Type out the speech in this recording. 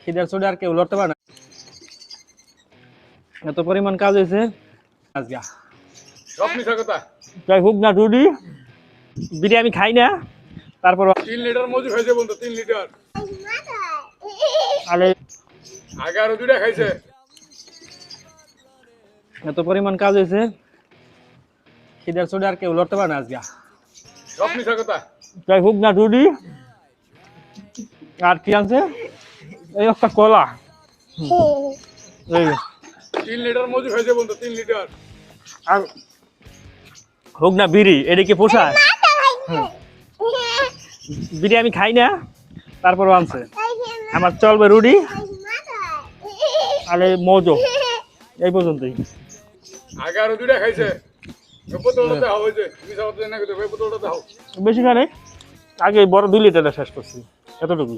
খিদের চোটে আর কেউ লড়তে পারে না, এত পরিমাণ কাজ হয়েছে আজকে। সব মিশা কথা। যাই হোক না, রুটি বিড়ি আমি খাই না, তারপর 3 লিটার মজু খাইছে বলতো, 3 লিটার। আরে আগে আরো 2টা খাইছে। এত পরিমাণ কাজ হয়েছে, খিদের চোটে আর কেউ লড়তে পারে না আজকে। সব মিশা কথা। যাই হোক না, রুটি আর কি আনছে, এই একটা কলা, এই 3 লিটার মজু খাইছে বলতো, 3 লিটার। আর হোক না বিড়ি, এটা কি পোষায়? বিড়ি আমি খাই না, তারপরও আনছে। আমার চলবে রুটি আর এই মজো, এই পর্যন্তই। আগে আরো 2টা খাইছে। ওই বোতলটা দাও, ওই যে মিশা কথা না কইতে, ওই বোতলটা দাও। বেশি খানে, আগে বড় 2 লিটারটা শেষ করছি, এতটুকু।